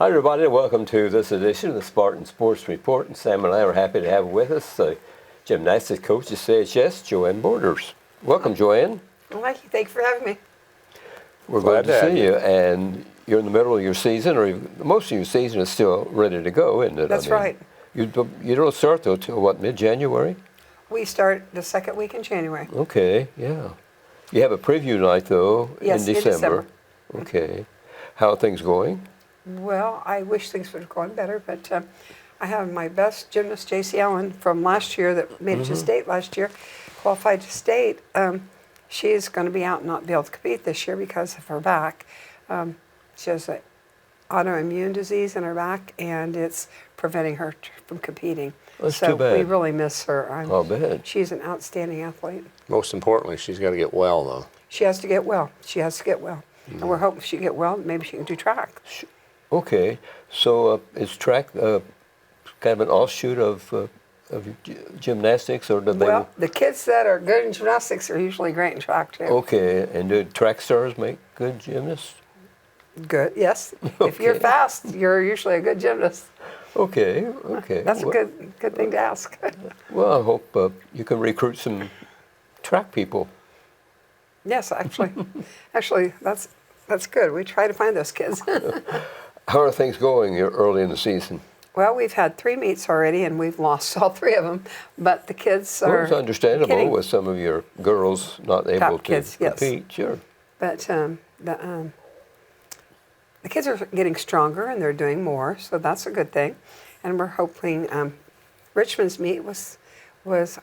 Hi everybody, and welcome to this edition of the Spartan Sports Report. And Sam and I are happy to have with us the gymnastics coach at CHS, Joann Borders. Welcome, Joann. Well, thank you for having me. We're glad to see you. And you're in the middle of your season, or most of your season is still ready to go, isn't it? That's right. You don't start though till what, mid-January? We start the second week in January. Okay, yeah. You have a preview night though Yes, in December. in December. Okay. How are things going? Well, I wish things would have gone better, but I have my best gymnast, J.C. Allen, from last year that made it to state last year, qualified to state. She's going to be out and not be able to compete this year because of her back. She has an autoimmune disease in her back, and it's preventing her from competing. That's so too bad. We really miss her. I'll bet. She's an outstanding athlete. Most importantly, she's got to get well, though. She has to get well. She has to get well. And we're hoping she get well, maybe she can do track. Okay, so is track kind of an offshoot of gymnastics, or do they? Well, the kids that are good in gymnastics are usually great in track too. Okay, and do track stars make good gymnasts? Good, yes. If you're fast, you're usually a good gymnast. Okay. That's a good thing to ask. Well, I hope you can recruit some track people. Yes, actually, that's good. We try to find those kids. How are things going early in the season? Well, we've had 3 meets already, and we've lost all 3 of them. But the kids are. Well, it's understandable kidding. with some of your girls not able to kids, yes. compete. Sure. But the kids are getting stronger, and they're doing more, so that's a good thing. And we're hoping Richmond's meet was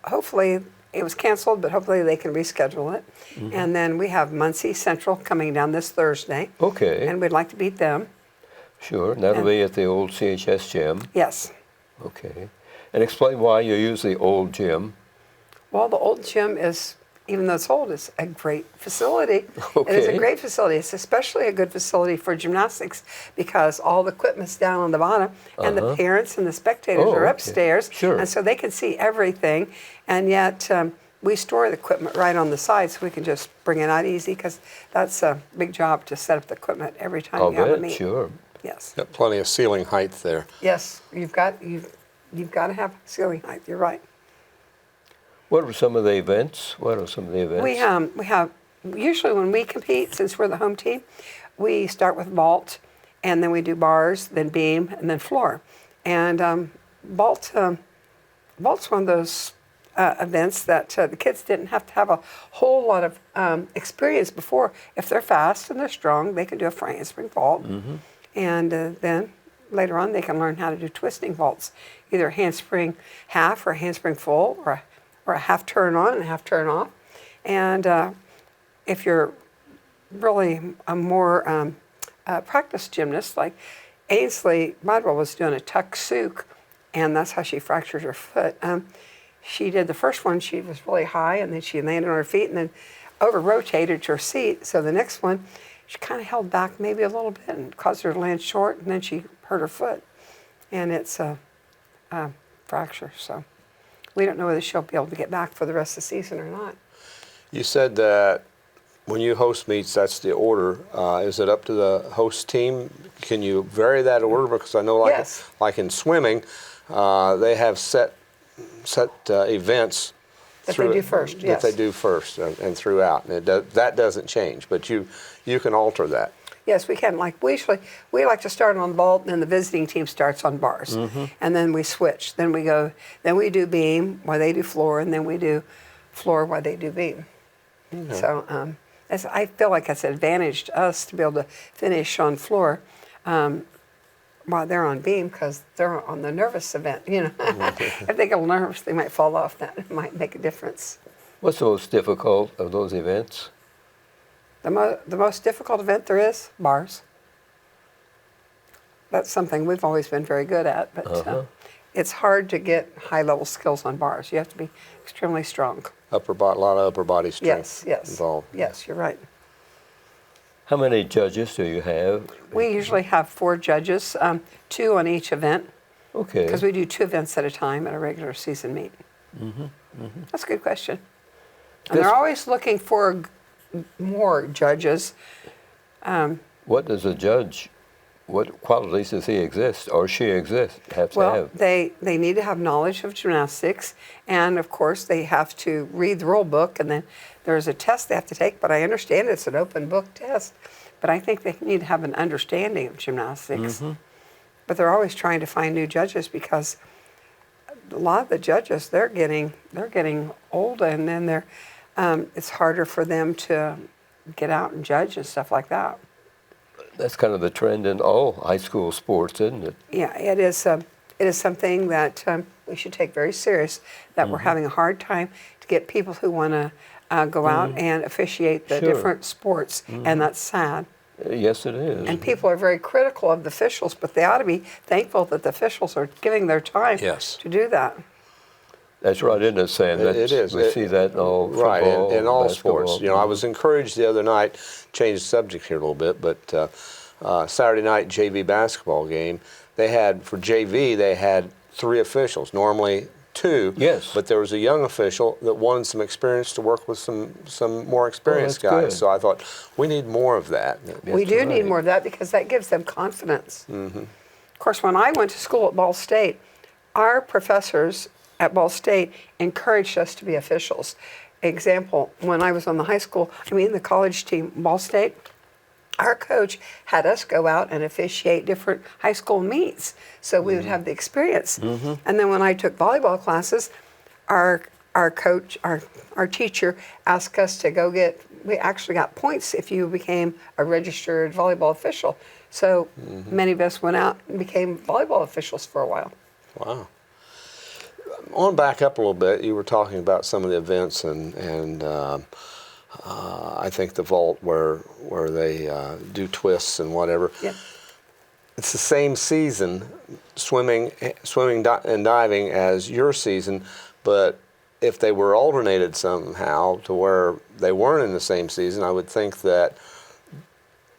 hopefully. It was canceled, but hopefully they can reschedule it. And then we have Muncie Central coming down this Thursday. Okay. And we'd like to beat them. Sure, and that'll be at the old CHS gym. Yes. Okay. And explain why you use the old gym. Well, the old gym is, even though it's old, it's a great facility. Okay. It is a great facility. It's especially a good facility for gymnastics because all the equipment's down on the bottom, and the parents and the spectators are upstairs. Sure. And so they can see everything. And yet we store the equipment right on the side so we can just bring it out easy because that's a big job to set up the equipment every time you have a meet. Sure. Yes. Got plenty of ceiling height there. Yes, you've got to have ceiling height. You're right. What are some of the events? We have usually when we compete, since we're the home team, we start with vault, and then we do bars, then beam, and then floor. And vault's one of those events that the kids didn't have to have a whole lot of experience before. If they're fast and they're strong, they can do a handspring vault, and then later on they can learn how to do twisting vaults, either handspring half or handspring full, or a half turn on and a half turn off. And if you're really a more practiced gymnast, like Ainsley Modwell was doing a tuck souk, and that's how she fractured her foot. She did the first one, she was really high, and then she landed on her feet and then over-rotated to her seat. So the next one, she kind of held back maybe a little bit and caused her to land short, and then she hurt her foot. And it's a fracture, so we don't know whether she'll be able to get back for the rest of the season or not. You said that when you host meets, that's the order. Is it up to the host team? Can you vary that order? Because I know, like in swimming, they have set events That they do first, yes. That they do first and throughout. And that doesn't change, but you can alter that. Yes, we can. Like we like to start on vault, and then the visiting team starts on bars, and then we switch. Then we do beam while they do floor, and then we do floor while they do beam. So I feel like it's an advantage to us to be able to finish on floor while they're on beam because they're on the nervous event. If they get a little nervous, they might fall off. That might make a difference. What's the most difficult of those events? The most difficult event there is, bars. That's something we've always been very good at, but it's hard to get high-level skills on bars. You have to be extremely strong. A lot of upper body strength involved. Yes, you're right. How many judges do you have? We usually have 4 judges, 2 on each event. Okay. Because we do 2 events at a time at a regular season meet. That's a good question. And they're always looking for more judges. What does a judge what qualities does he exist or she have to Well, have? they need to have knowledge of gymnastics, and of course they have to read the rule book, and then there's a test they have to take, but I understand it's an open book test. But I think they need to have an understanding of gymnastics. But they're always trying to find new judges because a lot of the judges, they're getting old, and then it's harder for them to get out and judge and stuff like that. That's kind of the trend in all high school sports, isn't it? Yeah, it is. It is something that we should take very serious. That we're having a hard time to get people who want to go out and officiate the Sure. different sports, and that's sad. Yes, it is. And people are very critical of the officials, but they ought to be thankful that the officials are giving their time Yes. to do that. That's right, isn't it, Sam? It That's, is. We see that in all Right, football, in all basketball. sports. You know, I was encouraged the other night, change the subject here a little bit, but Saturday night JV basketball game, they had, for JV, they had 3 officials, normally 2. Yes. But there was a young official that wanted some experience to work with some more experienced that's guys. good. So I thought, we need more of that. We do need right. more of that because that gives them confidence. Of course, when I went to school at Ball State, our professors at Ball State encouraged us to be officials. Example, when I was on the college team, Ball State, our coach had us go out and officiate different high school meets so we would have the experience. And then when I took volleyball classes, our coach, our teacher asked us to we actually got points if you became a registered volleyball official. So many of us went out and became volleyball officials for a while. Wow. On back up a little bit, you were talking about some of the events and I think the vault where they do twists and whatever. Yeah. It's the same season, swimming and diving as your season, but if they were alternated somehow to where they weren't in the same season, I would think that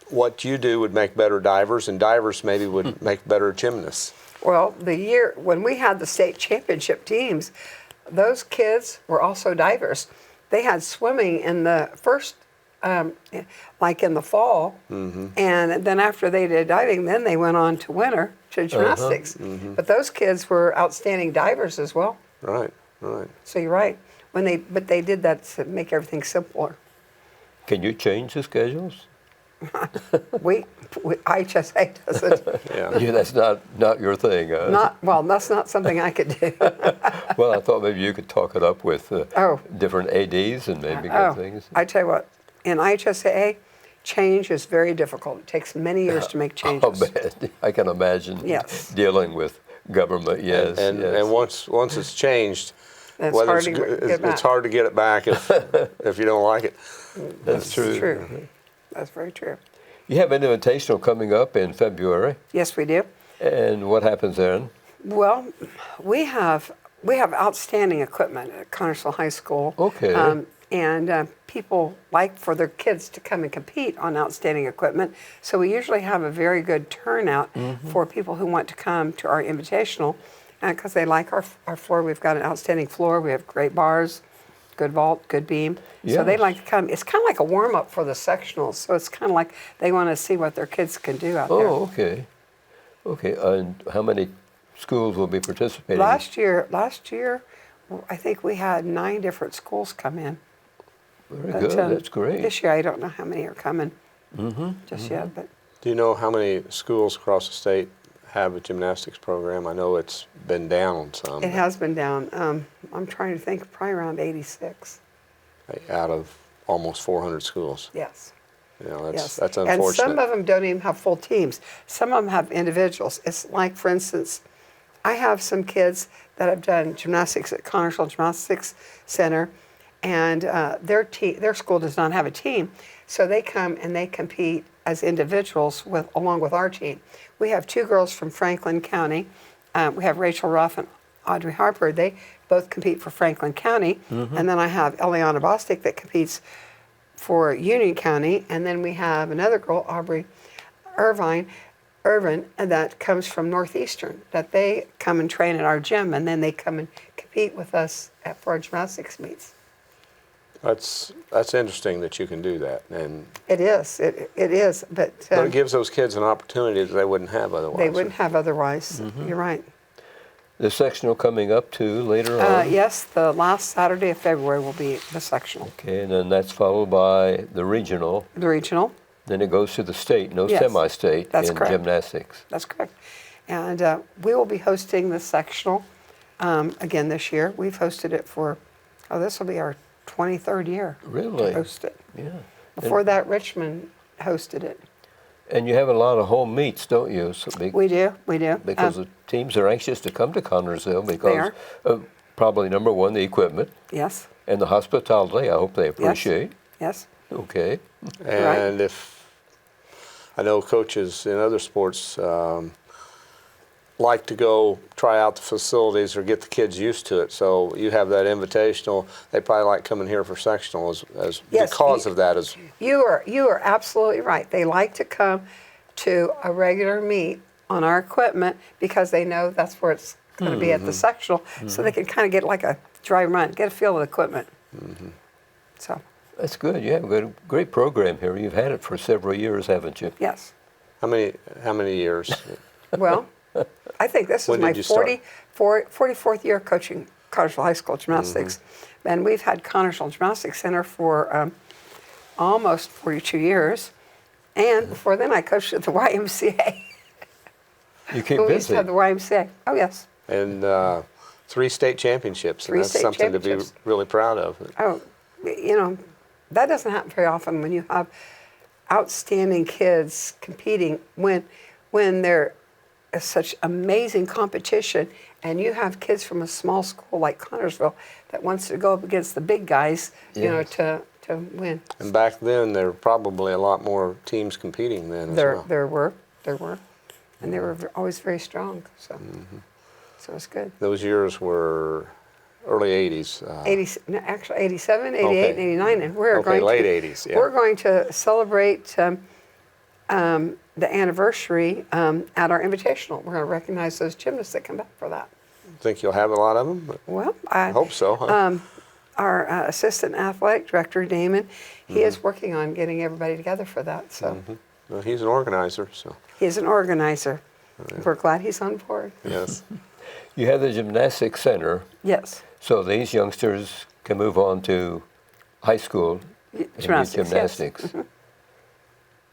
what you do would make better divers, and divers maybe would make better gymnasts. Well, the year when we had the state championship teams, those kids were also divers. They had swimming in the first, like in the fall, and then after they did diving, then they went on to winter to gymnastics. But those kids were outstanding divers as well. Right, right. So you're right. But they did that to make everything simpler. Can you change the schedules? IHSA does it. Yeah. Yeah, that's not your thing. That's not something I could do. Well, I thought maybe you could talk it up with Oh. different ADs and maybe good things. I tell you what, in IHSA, change is very difficult. It takes many years to make I'll changes. bet. I can imagine Yes. dealing with government. Yes, And yes. once it's changed, It's whether hard to get back. it's hard to get it back if you don't like it. That's true. It's true. That's very true. You have an invitational coming up in February, Yes, we do. and what happens then? Well, we have outstanding equipment at Connersville High School. Okay. And people like for their kids to come and compete on outstanding equipment. So we usually have a very good turnout for people who want to come to our invitational because they like our floor. We've got an outstanding floor. We have great bars, good vault, good beam. So they Yes. like to come. It's kind of like a warm-up for the sectionals. So it's kind of like they want to see what their kids can do out there. Oh, okay. Okay, and how many schools will be participating? Last year, I think we had 9 different schools come in. Very But, good, that's great. This year, I don't know how many are coming just yet, but Do you know how many schools across the state have a gymnastics program? I know it's been down some. it has been down. I'm trying to think, probably around 86. Out of almost 400 schools. Yes. You know, Yes. that's And unfortunate. some of them don't even have full teams. Some of them have individuals. It's like, for instance, I have some kids that have done gymnastics at Connersville Gymnastics Center, and their school does not have a team, so they come and they compete as individuals along with our team. We have 2 girls from Franklin County. We have Rachel Ruff and Audrey Harper. They both compete for Franklin County, and then I have Eliana Bostic that competes for Union County, and then we have another girl, Aubrey Irvin, and that comes from Northeastern, that they come and train at our gym, and then they come and compete with us for our gymnastics meets. That's interesting that you can do that, and It is. It is. But it gives those kids an opportunity that they wouldn't have otherwise. they wouldn't have otherwise. You're right. The sectional coming up too later on. Yes, the last Saturday of February will be the sectional. Okay, and then that's followed by the regional. The regional. Then it goes to the state, no Yes, semi-state that's in correct. gymnastics. That's correct. And we will be hosting the sectional again this year. We've hosted it for, this will be our 23rd year Really? to host it. Yeah. Before that, Richmond hosted it. And you have a lot of home meets, don't you? So We do. because the teams are anxious to come to Connersville because are. of probably number one, the equipment Yes, and the hospitality. I hope they appreciate. yes. Okay. And if I know coaches in other sports like to go try out the facilities or get the kids used to it, so you have that invitational. They probably like coming here for sectional as Yes, because of that. As You are absolutely right. They like to come to a regular meet on our equipment because they know that's where it's going to be at the sectional, so they can kind of get like a dry run, get a feel of the equipment. So, That's good. You have a great program here. You've had it for several years, haven't you? yes. how many years? Well, I think this is When my did you start? 44th year coaching Connersville High School gymnastics. And we've had Connersville Gymnastics Center for almost 42 years. And before then, I coached at the YMCA. You keep We used to busy. have the YMCA. Oh, yes. And 3 state championships, and 3 that's state something to be championships. really proud of. Oh, that doesn't happen very often when you have outstanding kids competing when there is such amazing competition and you have kids from a small school like Connersville that wants to go up against the big guys, Yes. to win. And back then, there were probably a lot more teams competing then as well. There were, and they were always very strong. So, so it's good. Those years were early 80s. 87, 88, Okay. and 89, and we're Okay, going late to 80s, yeah. we're going to celebrate the anniversary at our invitational. We're going to recognize those gymnasts that come back for that. Think you'll have a lot of them? Well, I hope so. Huh? Our assistant athletic director, Damon, he is working on getting everybody together for that. So Well, he's an organizer, so he's an organizer. We're glad he's on board. yes. You have the gymnastics center, Yes. so these youngsters can move on to high school and do Gymnastics, yes. gymnastics.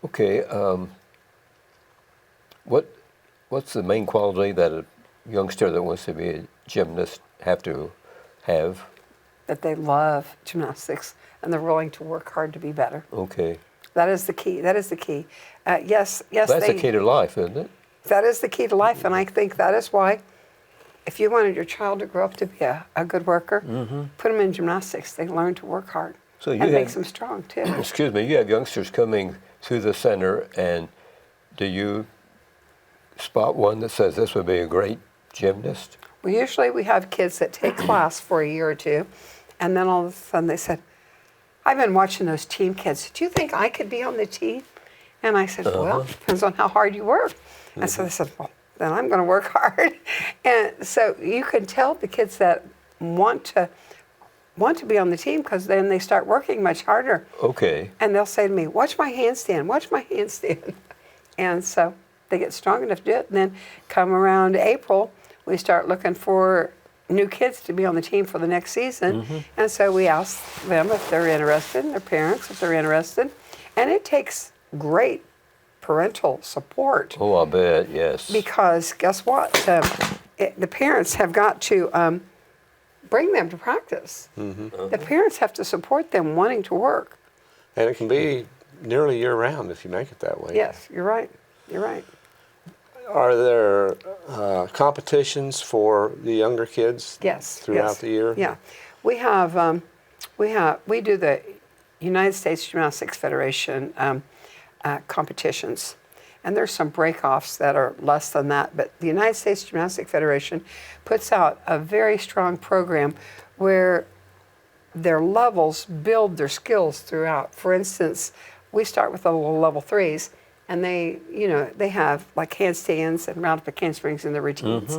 Okay. What's the main quality that a youngster that wants to be a gymnast have to have? That they love gymnastics and they're willing to work hard to be better. Okay. That is the key. That is the key. Yes, That's they, the key to life, isn't it? That is the key to life, and I think that is why, if you wanted your child to grow up to be a good worker, put them in gymnastics. They learn to work hard. So you That have- makes them strong too. Excuse me, you have youngsters coming through the center, and do you spot one that says this would be a great gymnast? Well, usually we have kids that take class for a year or two, and then all of a sudden they said, I've been watching those team kids. Do you think I could be on the team? And I said, well, depends on how hard you work. And so they said, well, then I'm going to work hard. And so you can tell the kids that want to be on the team because then they start working much harder. Okay. And they'll say to me, watch my handstand, watch my handstand. And so they get strong enough to do it. And then come around April, we start looking for new kids to be on the team for the next season. And so we ask them if they're interested, and their parents if they're interested. And it takes great parental support Oh, I bet, yes. because guess what? The parents have got to bring them to practice. The parents have to support them wanting to work. And it can be nearly year-round if you make it that way. Yes, you're right. You're right. Are there competitions for the younger kids Yes. throughout yes. the year? Yeah, we do the United States Gymnastics Federation competitions, and there's some break-offs that are less than that. But the United States Gymnastics Federation puts out a very strong program where their levels build their skills throughout. For instance, we start with the level 3s. And they have like handstands and round up handsprings in their routines.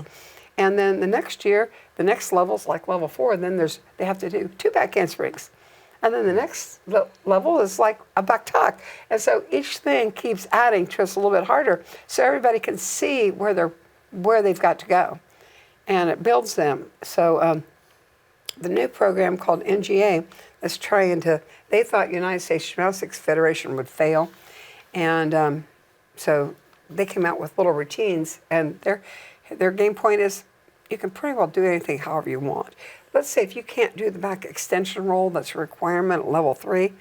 And then the next year, the next level's like level 4. And then they have to do 2 back handsprings. And then the next level is like a back tuck. And so each thing keeps adding to us a little bit harder so everybody can see where they've got to go. And it builds them. So the new program called NGA is trying to, they thought United States Gymnastics Federation would fail. And so they came out with little routines. And their game point is you can pretty well do anything however you want. Let's say if you can't do the back extension roll, that's a requirement at level 3,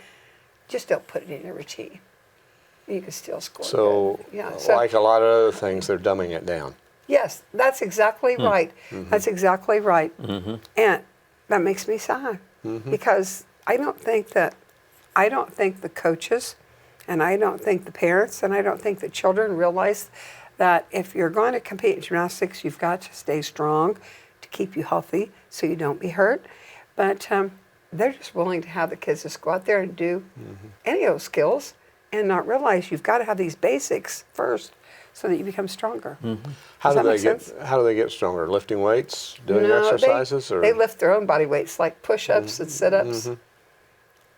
just don't put it in your routine. You can still score. So, yeah, like a lot of other things, they're dumbing it down. Yes, that's exactly right. Mm-hmm. That's exactly right. Mm-hmm. And that makes me sad because I don't think the coaches and I don't think the parents and I don't think the children realize that if you're going to compete in gymnastics, you've got to stay strong to keep you healthy so you don't be hurt. But they're just willing to have the kids just go out there and do any of those skills and not realize you've got to have these basics first so that you become stronger. How Does do that make sense? How do they get stronger? Lifting weights, doing No, exercises, or they lift their own body weights like push-ups and sit-ups.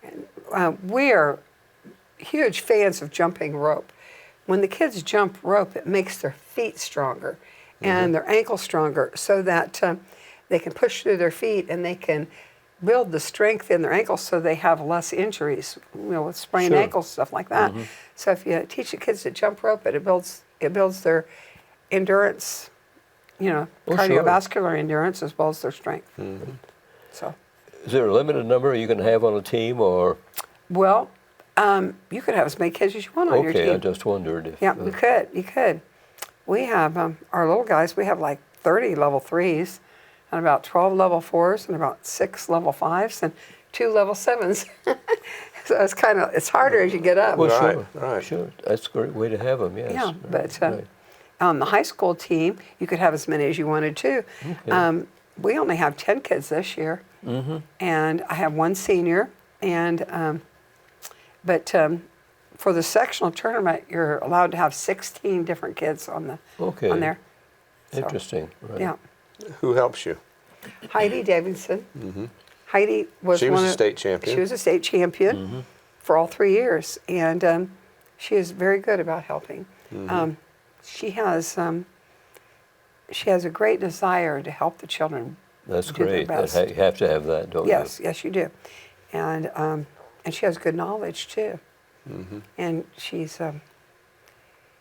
And, we are huge fans of jumping rope. When the kids jump rope, it makes their feet stronger and their ankles stronger so that they can push through their feet and they can build the strength in their ankles so they have less injuries, with sprained ankles, stuff like that. So if you teach the kids to jump rope, it builds their endurance, cardiovascular endurance as well as their strength. So, Is there a limited number you can have on a team, or? well, you could have as many kids as you want on your team. Okay, I just wondered if. Yeah, you could. We have our little guys. We have like 30 level 3s, and about 12 level 4s, and about 6 level 5s, and 2 level 7s. So it's harder as you get up. Well, Right. Sure. That's a great way to have them. Yes. Yeah, but Right. on the high school team, you could have as many as you wanted to. Okay. We only have 10 kids this year, and I have 1 senior. And but for the sectional tournament, you're allowed to have 16 different kids on there. So, Interesting. Right. yeah. who helps you? Heidi Davidson. Heidi was She was a state champion. She was a state champion for all 3 years, and she is very good about helping. She has a great desire to help the children. That's do their great. best. You have to have that, don't Yes, you do, and she has good knowledge too. And she's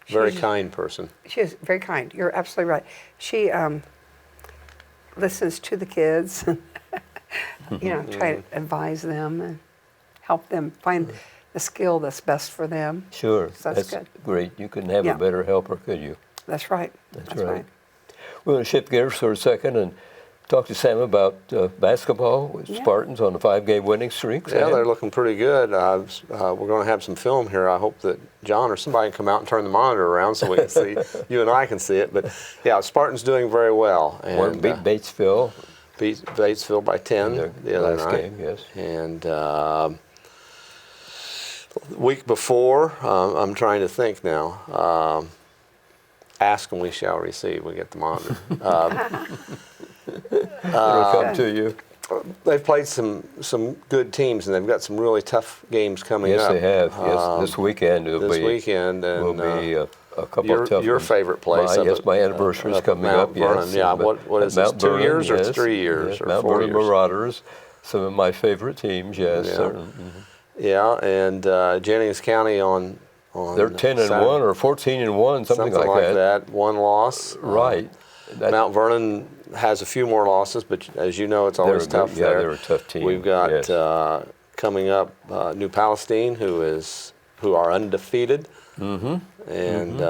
Very kind person. She is very kind. You're absolutely right. She listens to the kids, and try to advise them and help them find the skill that's best for them. you? Sure. So that's good. Great. You couldn't have Yeah. a better helper, could you? That's right. That's right. We're going to shift gears for a second and talk to Sam about basketball with Spartans on a 5-game winning streak. Yeah, Sam? they're looking pretty good. We're going to have some film here. I hope that John or somebody can come out and turn the monitor around so we can see. You and I can see it. But yeah, Spartan's doing very well. And Beat Batesville. beat Batesville by 10 the other last night. game, yes. And the week before, I'm trying to think now. Ask and we shall receive. We get the monitor. It'll come to you. They've played some good teams, and they've got some really tough games coming Yes, up. they have. Yes, this weekend will This be. weekend, and will be a couple of tough your ones. favorite place. My anniversary is up at coming Mount up. Vernon. Yes. Yeah. What is this? Mount 2 Vernon, years or yes. 3 years Yes, or Mount 4 Vernon years? Marauders. Some of my favorite teams. Yes, Yeah. certainly. Yeah, and Jennings County on They're 10-1 or 14-1, something like that. 1 loss. Right. Mount Vernon has a few more losses, but as you know, it's always tough there. Yeah, they're a tough team. We've got yes. coming up New Palestine, who are undefeated and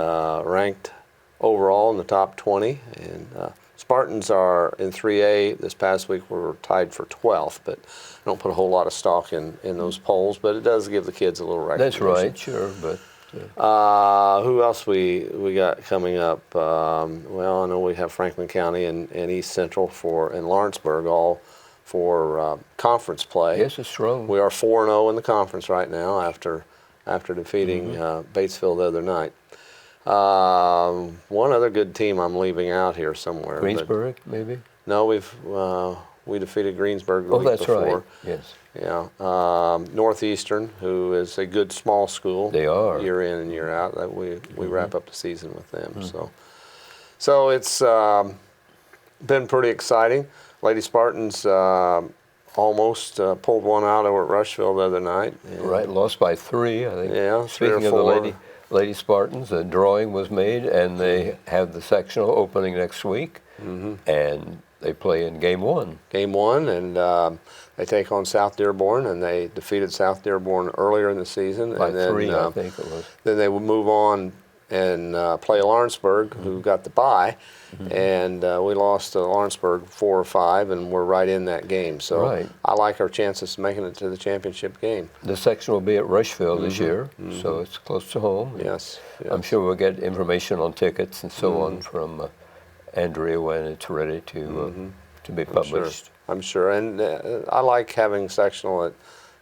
ranked overall in the top 20. And Spartans are in 3A. This past week we were tied for 12th, but I don't put a whole lot of stock in those polls, but it does give the kids a little recognition. That's right, sure, but. Who else we got coming up? Well, I know we have Franklin County and East Central and Lawrenceburg all for conference play. Yes, it's strong. We are 4-0 in the conference right now after defeating Batesville the other night. One other good team I'm leaving out here somewhere. Greensburg, maybe? No, we've We defeated Greensburg the week that's before. right. Yes. Yeah. Northeastern, who is a good small school. They are. Year in and year out. That we wrap up the season with them. So it's been pretty exciting. Lady Spartans almost pulled one out over at Rushville the other night. Right, lost by 3, I think. Yeah, 3 or Speaking of 4. the Lady Spartans, a drawing was made, and they have the sectional opening next week, and they play in Game 1. Game 1, and they take on South Dearborn, and they defeated South Dearborn earlier in the season. By and then, 3, I think it was. Then they would move on and play Lawrenceburg, who got the bye, and we lost to Lawrenceburg 4 or 5, and we're right in that game. So I like our chances of making it to the championship game. The section will be at Rushville this year, so it's close to home. Yes, I'm sure we'll get information on tickets and so on from Andrea when it's ready to be published. I'm sure, and I like having sectional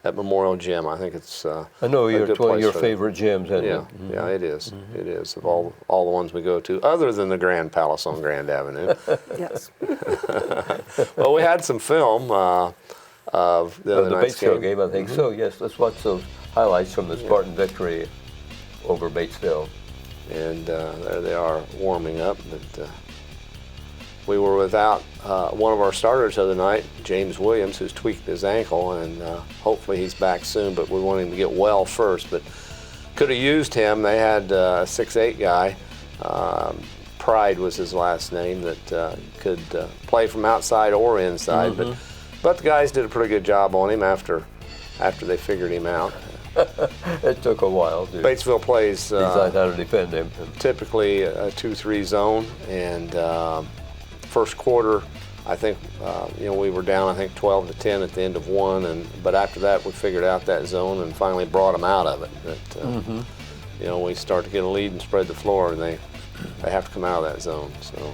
at Memorial Gym. I think it's I know it's one of your favorite gyms, isn't it? Yeah, it is. It is, of all the ones we go to, other than the Grand Palace on Grand Avenue. Yes. Well, we had some film of the other night's Batesville game, I think so. Yes, let's watch those highlights from the Spartan victory over Batesville. And there they are warming up. But we were without one of our starters the other night, James Williams, who's tweaked his ankle, and hopefully he's back soon, but we want him to get well first. But could have used him. They had a 6'8" guy, Pride was his last name, that could play from outside or inside. But the guys did a pretty good job on him after they figured him out. It took a while. Batesville plays decide how to defend him. Typically a 2-3 zone, and first quarter, I think we were down 12-10 at the end of one, but after that we figured out that zone and finally brought them out of it. But we start to get a lead and spread the floor, and they have to come out of that zone. So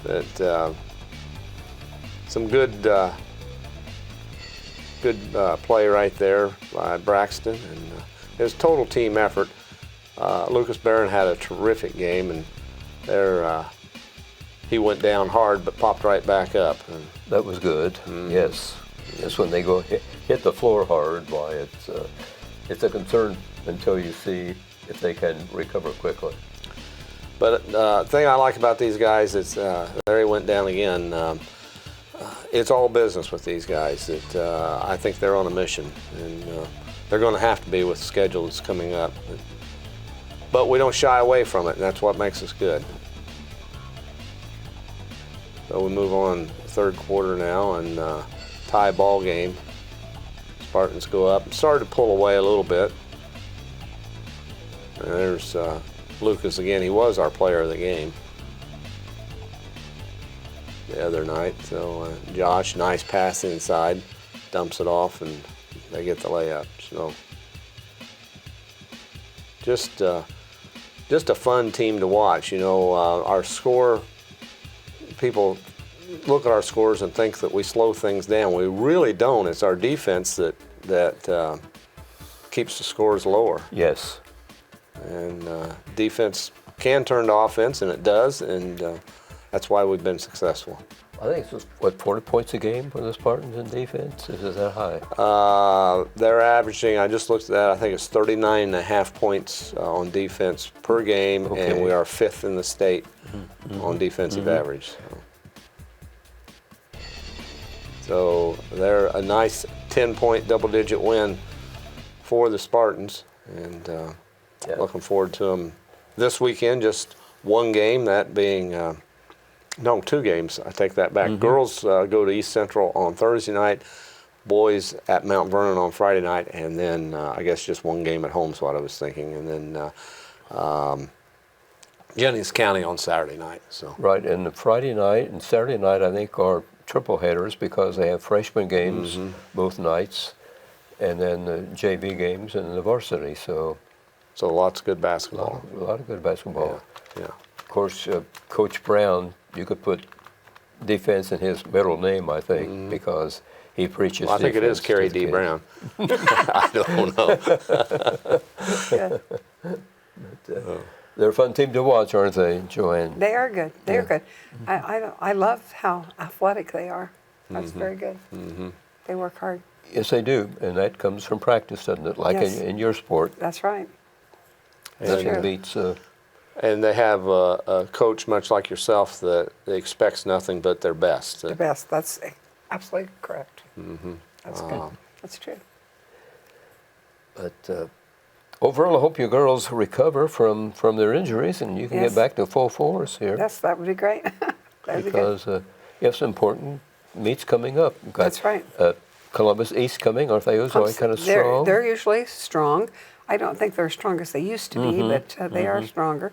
that some good play right there by Braxton, and it was a total team effort. Lucas Barron had a terrific game, and he went down hard but popped right back up. And that was good. Yes, it's when they go hit the floor hard. Why it's a concern until you see if they can recover quickly. But the thing I like about these guys is there he went down again. It's all business with these guys. I think they're on a mission, and they're going to have to be with the schedule that's coming up. But we don't shy away from it, and that's what makes us good. So we move on third quarter now, and tie ball game. Spartans go up. Started to pull away a little bit. And there's Lucas again. He was our player of the game the other night. So Josh, nice pass inside, dumps it off, and they get the layup. So just a fun team to watch. Our score. People look at our scores and think that we slow things down. We really don't. It's our defense that keeps the scores lower. Yes. And defense can turn to offense, and it does, and that's why we've been successful. I think it's 40 points a game for the Spartans in defense? Is that high? They're averaging, I just looked at that, I think it's 39.5 points on defense per game, and we are 5th in the state on defensive average. So they're a nice 10-point double-digit win for the Spartans, and looking forward to them this weekend. Just one game, that being, no, 2 games. I take that back. Girls go to East Central on Thursday night, boys at Mount Vernon on Friday night, and then I guess just one game at home is what I was thinking, and then Jennings County on Saturday night. So right, and the Friday night and Saturday night I think are triple headers because they have freshman games both nights, and then the JV games and the varsity. So lots of good basketball. A lot of good basketball. Yeah. Of course, Coach Brown, you could put defense in his middle name, I think, because he preaches. Well, I think it is Kerry D. Brown. I don't know. They're a fun team to watch, aren't they, Joann? They are good. They are Yeah. good. I love how athletic they are. That's very good. They work hard. Yes, they do, and that comes from practice, doesn't it? Like Yes. in your sport, That's right. nothing true. beats. And they have a coach much like yourself that expects nothing but their best. The best. That's absolutely correct. That's good. That's true. But overall, I hope your girls recover from their injuries and you can Yes. get back to full force here. Yes, that would be great. That would be good. Because you have some important meets coming up. You've got, That's right. Columbus East coming, aren't they usually kind of strong? They're usually strong. I don't think they're as strong as they used to be, but they are stronger.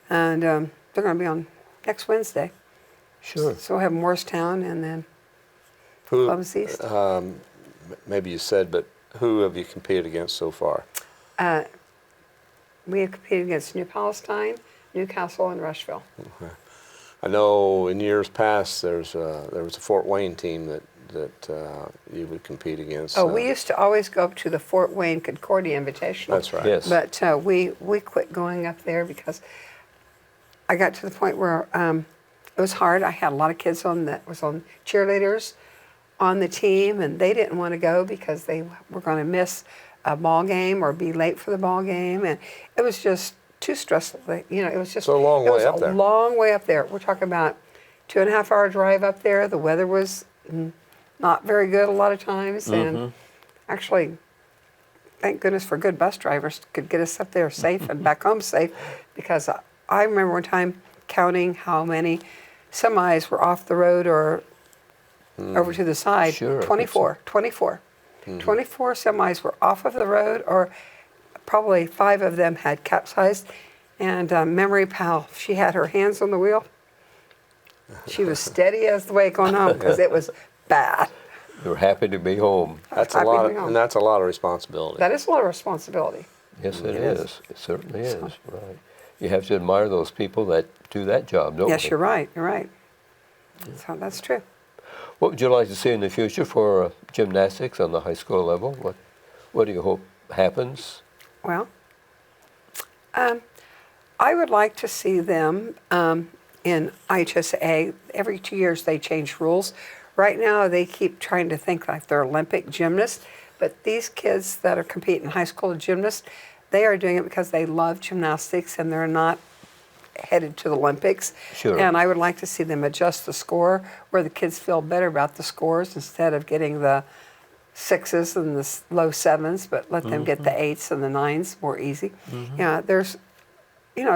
And they're going to be on next Wednesday. Sure. So we'll have Morristown and then Who, Columbus East. maybe you said, but who have you competed against so far? We have competed against New Palestine, Newcastle, and Rushville. I know in years past there was a Fort Wayne team that you would compete against. Oh, we used to always go up to the Fort Wayne Concordia Invitational. That's right. Yes. But we quit going up there because I got to the point where it was hard. I had a lot of kids on cheerleaders on the team, and they didn't want to go because they were going to miss a ball game or be late for the ball game, and it was just too stressful. It was just It's a long way up a there. long way up there. We're talking about 2.5 hour drive up there. The weather was not very good a lot of times, and actually, thank goodness for good bus drivers could get us up there safe and back home safe, because I remember one time counting how many semis were off the road or over to the side. Sure, I think 24. 24 semis were off of the road, or probably 5 of them had capsized. And Memory Pal, she had her hands on the wheel. She was steady as the way going home because it was bad. You're happy to be home. That's a Happy lot, to be home. and that's a lot of responsibility. That is a lot of responsibility. Yes, it is. is. It certainly is. Right. You have to admire those people that do that job, don't Yes, you? you're right. You're right. So that's true. What would you like to see in the future for gymnastics on the high school level? What do you hope happens? Well, I would like to see them in IHSA. Every 2 years they change rules. Right now they keep trying to think like they're Olympic gymnasts, but these kids that are competing in high school gymnasts, they are doing it because they love gymnastics and they're not headed to the Olympics. Sure. And I would like to see them adjust the score where the kids feel better about the scores instead of getting the 6s and the low 7s, but let them get the 8s and the 9s more easy. Yeah, there's,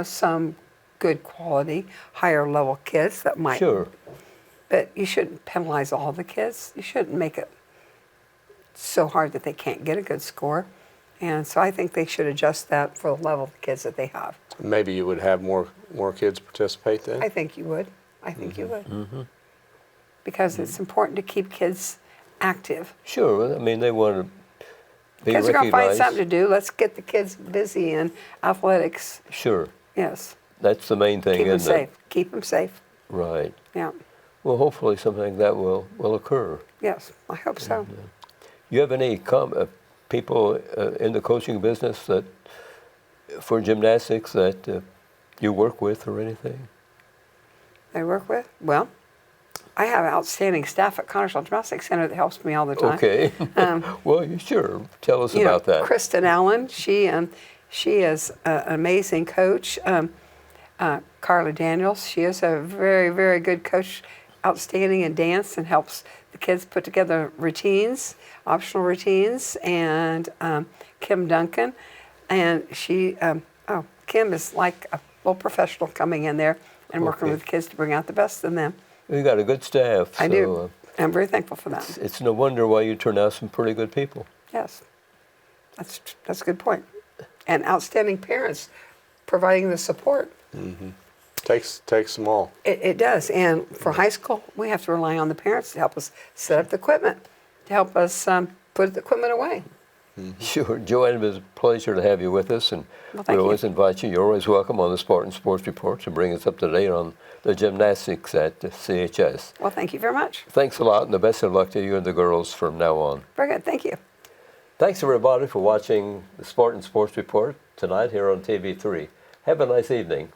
some good quality, higher level kids that might. Sure. But you shouldn't penalize all the kids. You shouldn't make it so hard that they can't get a good score. And so I think they should adjust that for the level of the kids that they have. Maybe you would have more kids participate then? I think you would. I think you would. Because it's important to keep kids active. Sure. I mean, they want to be Kids are going to find recognized. something to do. Let's get the kids busy in athletics. Sure. Yes. That's the main thing, Keep them isn't safe. Keep them safe. it? Right. Yeah. Well, hopefully something like that will occur. Yes, I hope so. You have any people in the coaching business that, for gymnastics, that you work with or anything? I work with? Well, I have outstanding staff at Connersville Gymnastics Center that helps me all the time. Okay. Well, you sure. Tell us about that. Kristen Allen, she is an amazing coach. Carla Daniels, she is a very, very good coach, outstanding in dance, and helps the kids put together routines, optional routines. And Kim Duncan, and Kim is like a little professional coming in there and working with kids to bring out the best in them. You got a good staff. I do. I'm very thankful for that. It's no wonder why you turn out some pretty good people. Yes, that's a good point. And outstanding parents providing the support. Takes them all. It does. And for high school, we have to rely on the parents to help us set up the equipment, to help us put the equipment away. Sure. Joann, it was a pleasure to have you with us, and Well, we thank you. always invite you. You're always welcome on the Spartan Sports Report to bring us up to date on the gymnastics at CHS. Well, thank you very much. Thanks a lot, and the best of luck to you and the girls from now on. Very good. Thank you. Thanks, everybody, for watching the Spartan Sports Report tonight here on TV3. Have a nice evening.